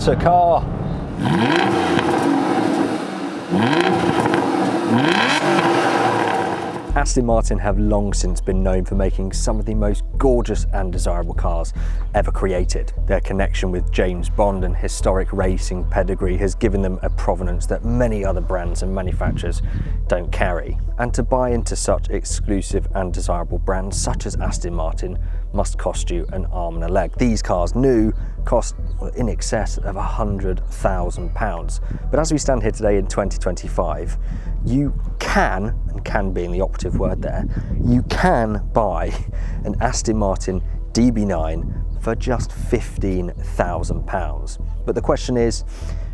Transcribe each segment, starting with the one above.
What a car! Aston Martin have long since been known for making some of the most gorgeous and desirable cars ever created. Their connection with James Bond and historic racing pedigree has given them a provenance that many other brands and manufacturers don't carry. And to buy into such exclusive and desirable brands such as Aston Martin must cost you an arm and a leg. These cars, new, cost in excess of £100,000. But as we stand here today in 2025, you can, and can being the operative word there, you can buy an Aston Martin DB9 for just £15,000. But the question is,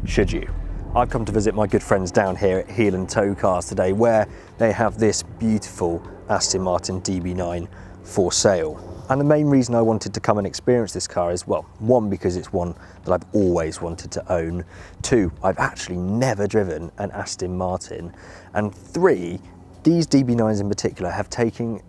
should you? I've come to visit my good friends down here at Heel & Toe Cars today, where they have this beautiful Aston Martin DB9 for sale. And the main reason I wanted to come and experience this car is, well, one, because it's one that I've always wanted to own. Two, I've actually never driven an Aston Martin. And three, these DB9s in particular have taken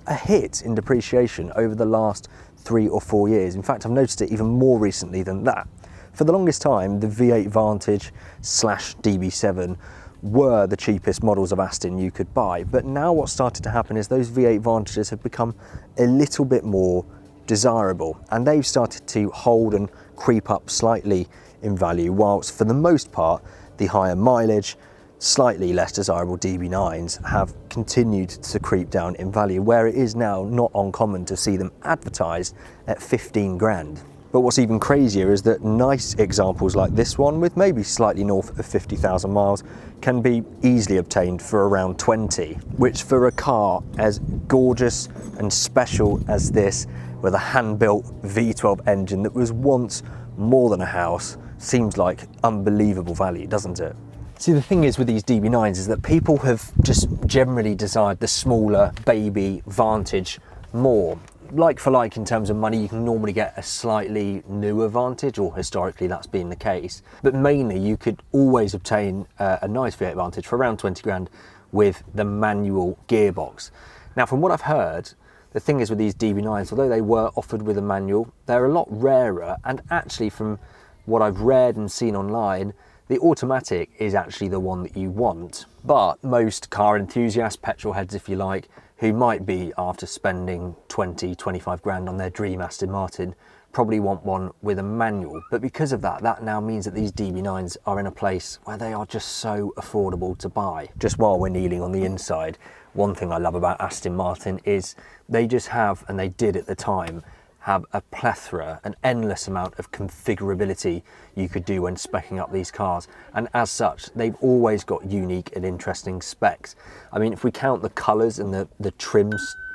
a hit in depreciation over the last 3 or 4 years. In fact, I've noticed it even more recently than that. For the longest time, the V8 Vantage / DB7 were the cheapest models of Aston you could buy, but now what's started to happen is those V8 Vantages have become a little bit more desirable, and they've started to hold and creep up slightly in value, whilst for the most part the higher mileage, slightly less desirable DB9s have continued to creep down in value, where it is now not uncommon to see them advertised at 15 grand. But what's even crazier is that nice examples like this one, with maybe slightly north of 50,000 miles, can be easily obtained for around 20, which for a car as gorgeous and special as this, with a hand-built V12 engine that was once more than a house, seems like unbelievable value, doesn't it? See, the thing is with these DB9s is that people have just generally desired the smaller baby Vantage more. Like for like in terms of money, you can normally get a slightly newer Vantage, or historically that's been the case. But mainly you could always obtain a nice V8 Vantage for around 20 grand with the manual gearbox. Now, from what I've heard, the thing is with these DB9s, although they were offered with a manual, they're a lot rarer, and actually from what I've read and seen online, the automatic is actually the one that you want. But most car enthusiasts, petrol heads if you like, who might be after spending 20, 25 grand on their dream Aston Martin, probably want one with a manual. But because of that, that now means that these DB9s are in a place where they are just so affordable to buy. Just while we're kneeling on the inside, one thing I love about Aston Martin is they just have, and they did at the time, have a plethora, an endless amount of configurability you could do when speccing up these cars. And as such, they've always got unique and interesting specs. I mean, if we count the colours and the trim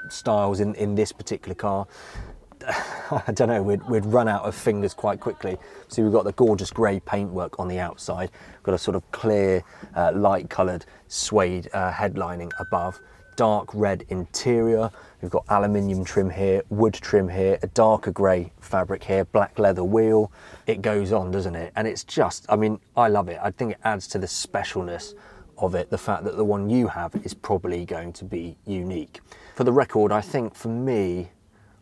styles in this particular car, I don't know, we'd run out of fingers quite quickly. So we've got the gorgeous grey paintwork on the outside, got a sort of clear, light coloured suede headlining above, dark red interior, we've got aluminium trim here, wood trim here, a darker grey fabric here, black leather wheel. It goes on, doesn't it? And it's just, I mean, I love it. I think it adds to the specialness of it, the fact that the one you have is probably going to be unique. For the record, I think for me,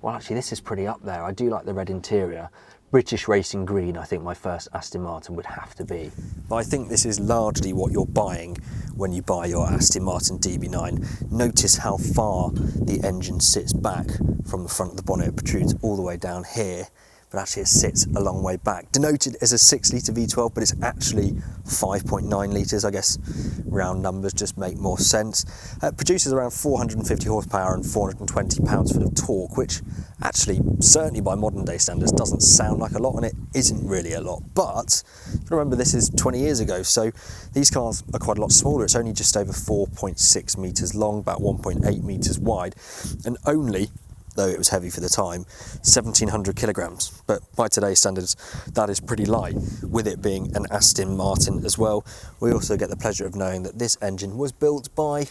well, actually this is pretty up there. I do like the red interior. British Racing Green, I think my first Aston Martin would have to be. But I think this is largely what you're buying when you buy your Aston Martin DB9. Notice how far the engine sits back from the front of the bonnet. It protrudes all the way down here, but actually it sits a long way back. Denoted as a 6-litre V12, but it's actually 5.9 litres. I guess round numbers just make more sense. Produces around 450 horsepower and 420 pounds-foot of torque, which actually, certainly by modern day standards, doesn't sound like a lot, and it isn't really a lot. But remember, this is 20 years ago, so these cars are quite a lot smaller. It's only just over 4.6 metres long, about 1.8 metres wide, and only, though it was heavy for the time, 1,700 kilograms. But by today's standards, that is pretty light, with it being an Aston Martin as well. We also get the pleasure of knowing that this engine was built by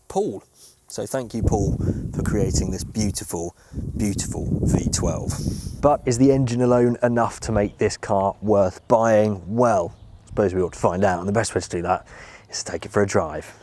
Paul. So thank you, Paul, for creating this beautiful, beautiful V12. But is the engine alone enough to make this car worth buying? Well, I suppose we ought to find out, and the best way to do that is to take it for a drive.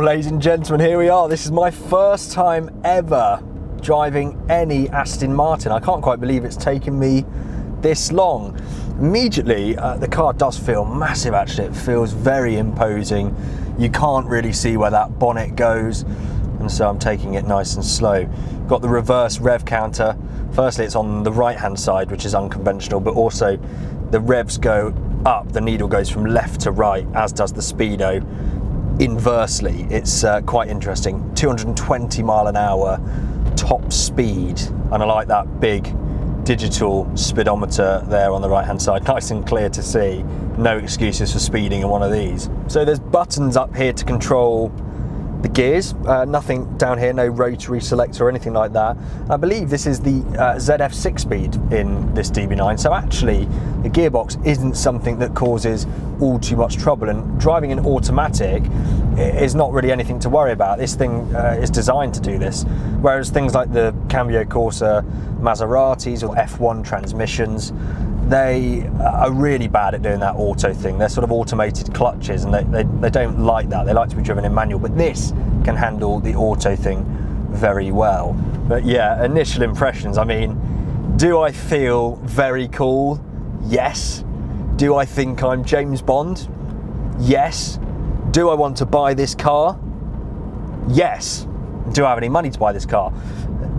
ladies and gentlemen, here we are. This is my first time ever driving any Aston Martin. I can't quite believe it's taken me this long. Immediately, the car does feel massive actually. It feels very imposing. You can't really see where that bonnet goes, and so I'm taking it nice and slow. Got the reverse rev counter. Firstly, it's on the right hand side, which is unconventional, but also the revs go up, the needle goes from left to right, as does the speedo. Inversely, it's quite interesting. 220 mile an hour top speed, and I like that big digital speedometer there on the right hand side, nice and clear to see. No excuses for speeding in one of these. So there's buttons up here to control the gears, nothing down here, no rotary selector or anything like that. I believe this is the ZF 6-speed in this DB9, so actually the gearbox isn't something that causes all too much trouble, and driving an automatic is not really anything to worry about. This thing is designed to do this, whereas things like the Cambio Corsa Maseratis or F1 transmissions, they are really bad at doing that auto thing. They're sort of automated clutches, and they don't like that. They like to be driven in manual, but this can handle the auto thing very well. But yeah, initial impressions, I mean, do I feel very cool? Yes. Do I think I'm James Bond? Yes. Do I want to buy this car? Yes. Do I have any money to buy this car?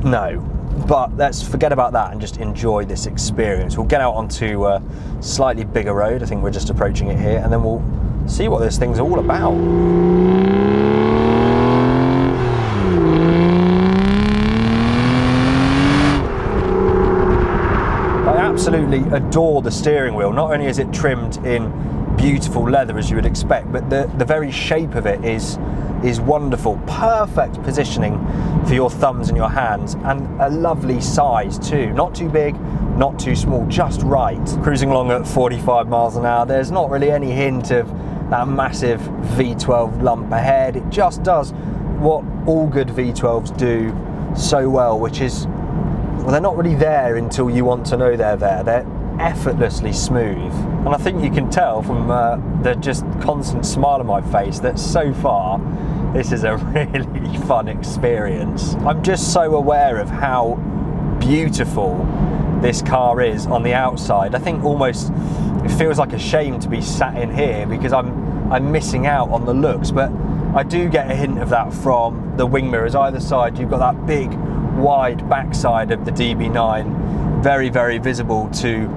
No. But let's forget about that and just enjoy this experience. We'll get out onto a slightly bigger road. I think we're just approaching it here, and then we'll see what this thing's all about. I absolutely adore the steering wheel. Not only is it trimmed in beautiful leather, as you would expect, but the very shape of it is wonderful. Perfect positioning for your thumbs and your hands, and a lovely size too. Not too big, not too small, just right. Cruising along at 45 miles an hour, there's not really any hint of that massive V12 lump ahead. It just does what all good V12s do so well, which is, well, they're not really there until you want to know they're there. They're effortlessly smooth, and I think you can tell from the just constant smile on my face that so far this is a really fun experience. I'm just so aware of how beautiful this car is on the outside. I think almost it feels like a shame to be sat in here because I'm missing out on the looks, but I do get a hint of that from the wing mirrors either side. You've got that big wide backside of the DB9, very, very visible to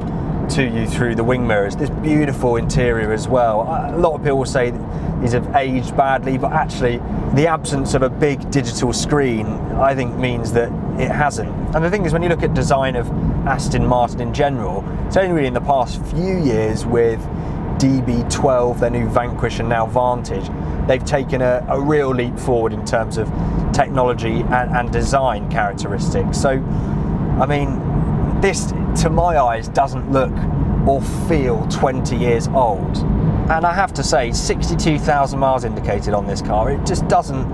you through the wing mirrors. This beautiful interior as well. A lot of people say these have aged badly, but actually the absence of a big digital screen I think means that it hasn't. And the thing is, when you look at design of Aston Martin in general, it's only really in the past few years with DB12, their new Vanquish, and now Vantage, they've taken a real leap forward in terms of technology and design characteristics. So, I mean, this, to my eyes, doesn't look or feel 20 years old. And I have to say, 62,000 miles indicated on this car. It just doesn't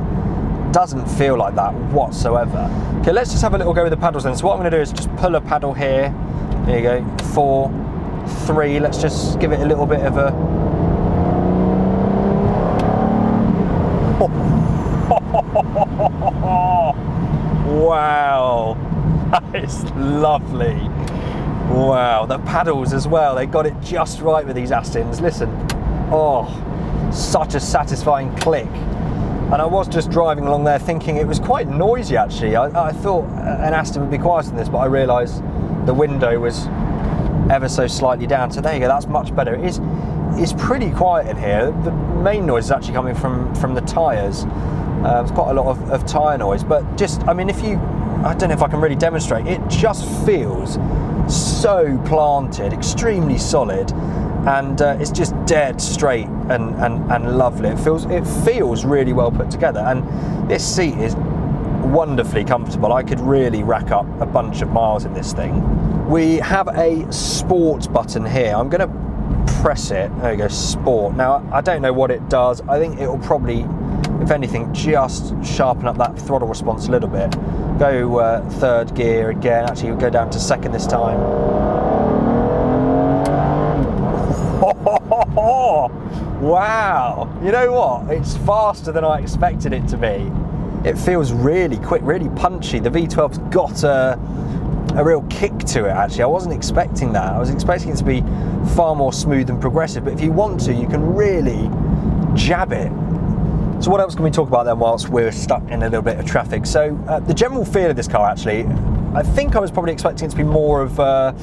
feel like that whatsoever. Okay, let's just have a little go with the paddles then. So what I'm going to do is just pull a paddle here. There you go, 4, 3. Let's just give it a little bit of a... Wow, that is lovely. Wow, the paddles as well, they got it just right with these Astons. Listen, oh, such a satisfying click. And I was just driving along there thinking it was quite noisy actually. I thought an Aston would be quieter than this, but I realised the window was ever so slightly down. So there you go, that's much better. It's pretty quiet in here. The main noise is actually coming from the tyres. There's quite a lot of tyre noise, but just, I mean, I don't know if I can really demonstrate, it just feels so planted, extremely solid, and it's just dead straight and lovely. It feels really well put together, and this seat is wonderfully comfortable. I could really rack up a bunch of miles in this thing. We have a sport button here. I'm going to press it. There you go, sport. Now, I don't know what it does. I think it will probably, if anything, just sharpen up that throttle response a little bit. Go third gear again. Actually, we'll go down to second this time. Wow, you know what? It's faster than I expected it to be. It feels really quick, really punchy. The V12's got a real kick to it, actually. I wasn't expecting that. I was expecting it to be far more smooth and progressive, but if you want to, you can really jab it. So what else can we talk about then whilst we're stuck in a little bit of traffic? So the general feel of this car, actually, I think I was probably expecting it to be more of a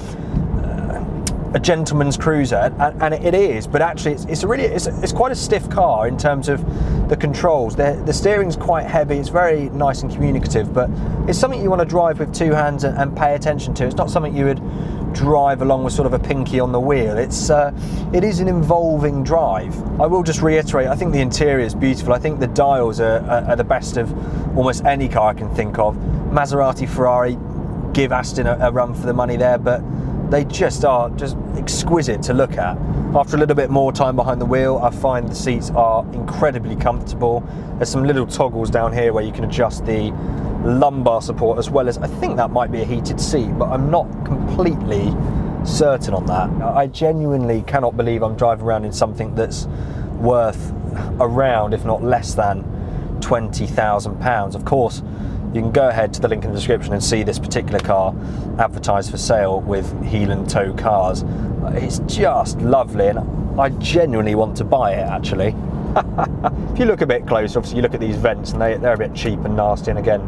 gentleman's cruiser, and it is, but actually it's quite a stiff car in terms of the controls. The steering's quite heavy, it's very nice and communicative, but it's something you want to drive with two hands and pay attention to. It's not something you would drive along with sort of a pinky on the wheel. It is an involving drive. I will just reiterate, I think the interior is beautiful. I think the dials are the best of almost any car I can think of. Maserati, Ferrari, give Aston a run for the money there, but they just are just exquisite to look at. After a little bit more time behind the wheel, I find the seats are incredibly comfortable. There's some little toggles down here where you can adjust the lumbar support, as well as, I think that might be a heated seat, but I'm not completely certain on that. I genuinely cannot believe I'm driving around in something that's worth around, if not less than, £20,000. Of course, you can go ahead to the link in the description and see this particular car advertised for sale with heel and toe cars. It's just lovely, and I genuinely want to buy it, actually. If you look a bit closer, obviously you look at these vents and they're a bit cheap and nasty, and again,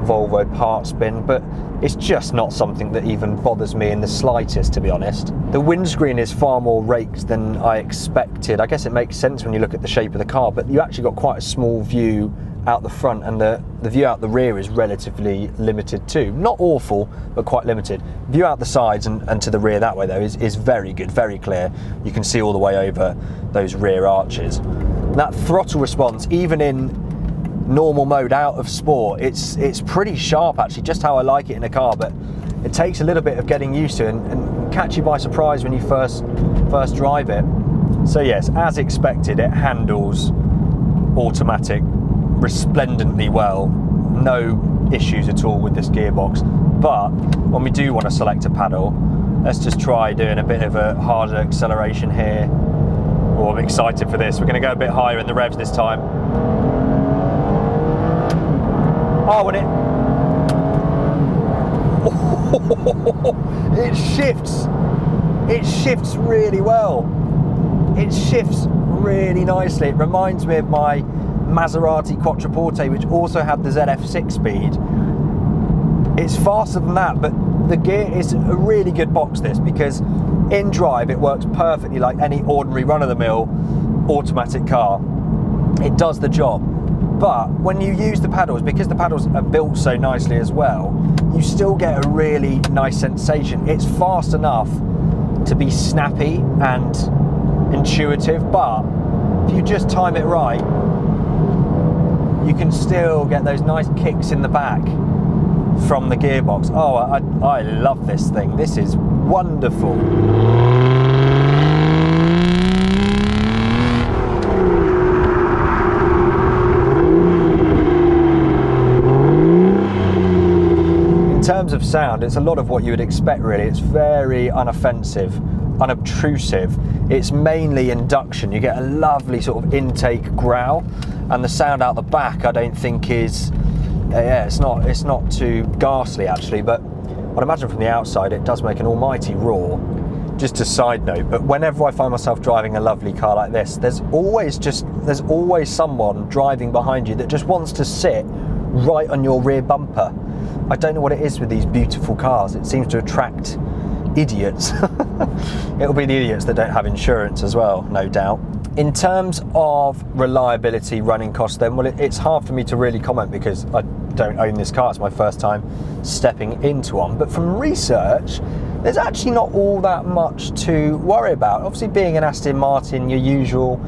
Volvo parts bin, but it's just not something that even bothers me in the slightest, to be honest. The windscreen is far more raked than I expected. I guess it makes sense when you look at the shape of the car, but you actually got quite a small view out the front, and the view out the rear is relatively limited too. Not awful, but quite limited. View out the sides and to the rear that way though is very good, very clear. You can see all the way over those rear arches. That throttle response, even in normal mode out of sport, it's pretty sharp, actually, just how I like it in a car, but it takes a little bit of getting used to and catch you by surprise when you first drive it. So yes, as expected, it handles automatic resplendently well. No issues at all with this gearbox, but when we do want to select a paddle, let's just try doing a bit of a harder acceleration here. Oh, I'm excited for this. We're going to go a bit higher in the revs this time. Oh, and it shifts really well. It shifts really nicely. It reminds me of my Maserati Quattroporte, which also had the ZF6 speed. It's faster than that, but the gear is a really good box, this, because in drive it works perfectly like any ordinary run-of-the-mill automatic car. It does the job, but when you use the pedals, because the pedals are built so nicely as well, you still get a really nice sensation. It's fast enough to be snappy and intuitive, but if you just time it right, you can still get those nice kicks in the back from the gearbox. Oh, I love this thing. This is wonderful. In terms of sound, it's a lot of what you would expect, really. It's very unoffensive, unobtrusive. It's mainly induction. You get a lovely sort of intake growl, and the sound out the back I don't think is it's not too ghastly, actually, but I'd imagine from the outside it does make an almighty roar. Just a side note, but whenever I find myself driving a lovely car like this, there's always someone driving behind you that just wants to sit right on your rear bumper. I don't know what it is with these beautiful cars. It seems to attract idiots. It'll be the idiots that don't have insurance as well, no doubt. In terms of reliability, running costs then, well, it's hard for me to really comment because I don't own this car. It's my first time stepping into one. But from research, there's actually not all that much to worry about. Obviously, being an Aston Martin, your usual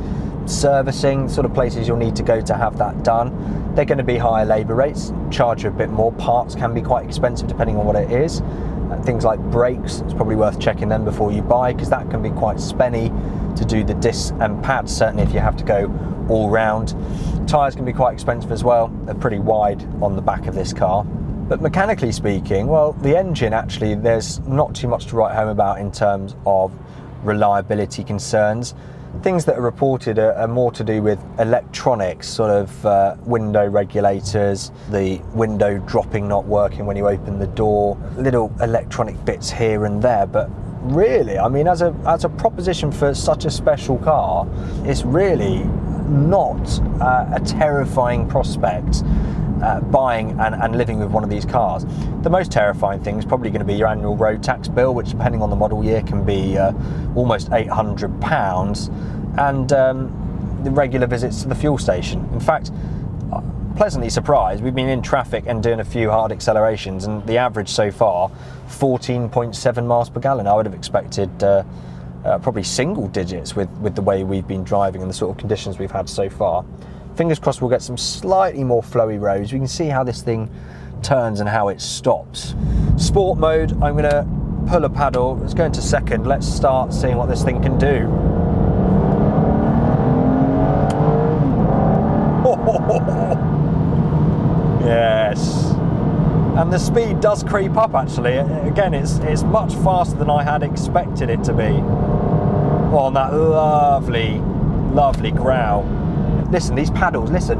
servicing, sort of places you'll need to go to have that done. They're going to be higher labour rates, charge you a bit more. Parts can be quite expensive depending on what it is. Things like brakes, it's probably worth checking them before you buy, because that can be quite spenny to do the discs and pads, certainly if you have to go all round. Tyres can be quite expensive as well. They're pretty wide on the back of this car. But mechanically speaking, well, the engine, actually, there's not too much to write home about in terms of reliability concerns. Things that are reported are more to do with electronics, sort of window regulators, the window dropping not working when you open the door, little electronic bits here and there. But really, I mean, as a proposition for such a special car, it's really not a terrifying prospect. Buying and living with one of these cars. The most terrifying thing is probably going to be your annual road tax bill, which depending on the model year can be almost £800, and the regular visits to the fuel station. In fact, pleasantly surprised, we've been in traffic and doing a few hard accelerations, and the average so far 14.7 miles per gallon. I would have expected probably single digits with the way we've been driving and the sort of conditions we've had so far. Fingers crossed we'll get some slightly more flowy roads. We can see how this thing turns and how it stops. Sport mode, I'm going to pull a paddle. Let's go into second. Let's start seeing what this thing can do. Yes. And the speed does creep up actually. Again, it's much faster than I had expected it to be. On that lovely, lovely growl. Listen, these paddles, listen.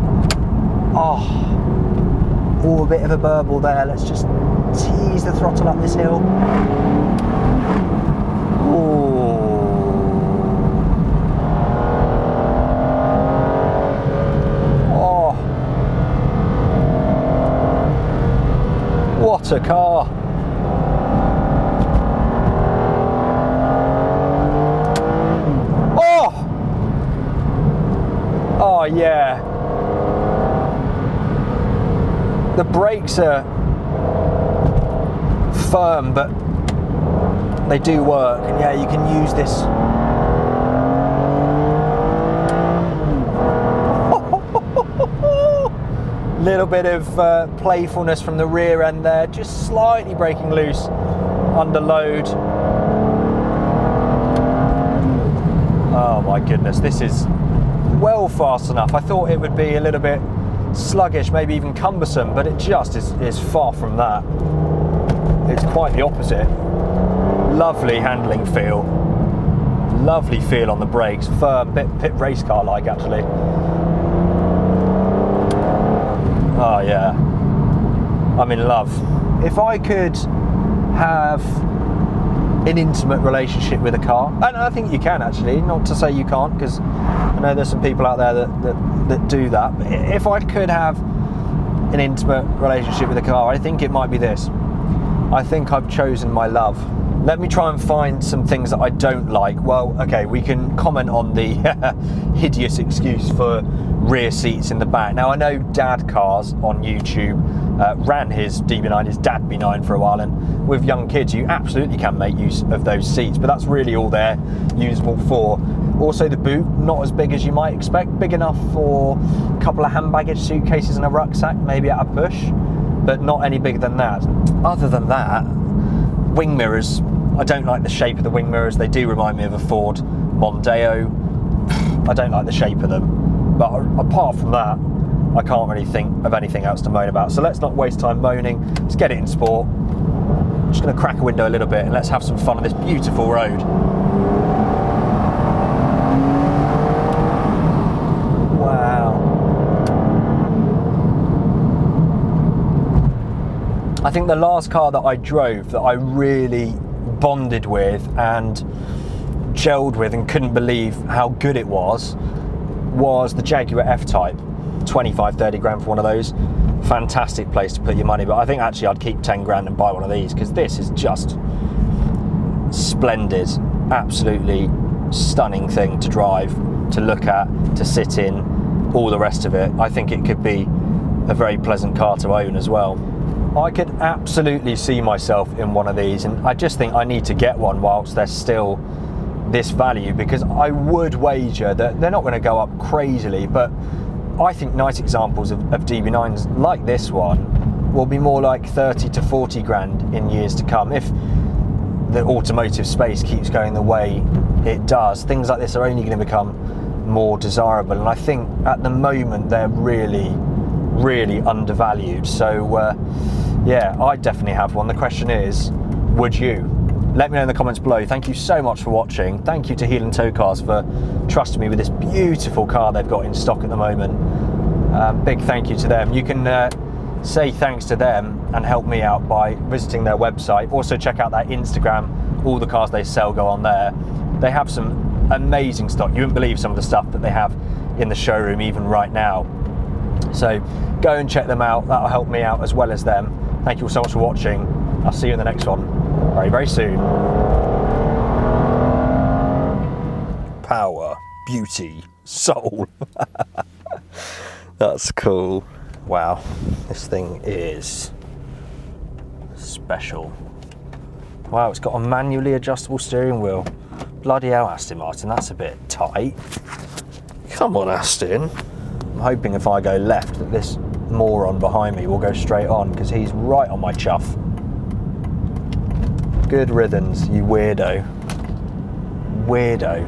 Oh, a bit of a burble there. Let's just tease the throttle up this hill. Oh, what a car. Oh yeah, the brakes are firm, but they do work, and yeah, you can use this. Little bit of playfulness from the rear end there, just slightly breaking loose under load. Oh my goodness, this is well fast enough. I thought it would be a little bit sluggish, maybe even cumbersome, but it just is far from that. It's quite the opposite. Lovely handling feel, lovely feel on the brakes, firm, bit race car like actually. Oh yeah, I'm in love. If I could have an intimate relationship with a car, and I think you can actually, not to say you can't, because I know there's some people out there that do that, but if I could have an intimate relationship with a car, I think it might be this. I think I've chosen my love. Let me try and find some things that I don't like. Well, okay, we can comment on the hideous excuse for rear seats in the back. Now, I know Dad Cars on YouTube ran his DB9, his DB9 for a while, and with young kids you absolutely can make use of those seats, but that's really all they're usable for. Also the boot, not as big as you might expect, big enough for a couple of hand baggage suitcases and a rucksack, maybe at a push, but not any bigger than that. Other than that, wing mirrors, I don't like the shape of the wing mirrors. They do remind me of a Ford Mondeo. I don't like the shape of them, but apart from that, I can't really think of anything else to moan about. So let's not waste time moaning, let's get it in sport. I'm just going to crack a window a little bit and let's have some fun on this beautiful road. Wow. I think the last car that I drove that I really bonded with and gelled with and couldn't believe how good it was the Jaguar F-Type. 25-30 grand for one of those. Fantastic place to put your money, but I think actually I'd keep 10 grand and buy one of these, because this is just splendid, absolutely stunning thing to drive, to look at, to sit in, all the rest of it. I think it could be a very pleasant car to own as well. I could absolutely see myself in one of these, and I just think I need to get one whilst they're still this value, because I would wager that they're not going to go up crazily, but I think nice examples of DB9s like this one will be more like 30 to 40 grand in years to come. If the automotive space keeps going the way it does, things like this are only going to become more desirable, and I think at the moment they're really, really undervalued. So yeah, I definitely have one. The question is, would you? Let me know in the comments below. Thank you so much for watching. Thank you to Heel & Toe Cars for trusting me with this beautiful car they've got in stock at the moment. Big thank you to them. You can say thanks to them and help me out by visiting their website. Also check out their Instagram. All the cars they sell go on there. They have some amazing stock. You wouldn't believe some of the stuff that they have in the showroom even right now. So go and check them out. That'll help me out as well as them. Thank you all so much for watching. I'll see you in the next one very, very soon. Power, beauty, soul. That's cool. Wow, this thing is special. Wow, it's got a manually adjustable steering wheel. Bloody hell, Aston Martin, that's a bit tight. Come on, Aston. I'm hoping if I go left that this moron behind me will go straight on, because he's right on my chuff. Good riddance, you weirdo. Weirdo.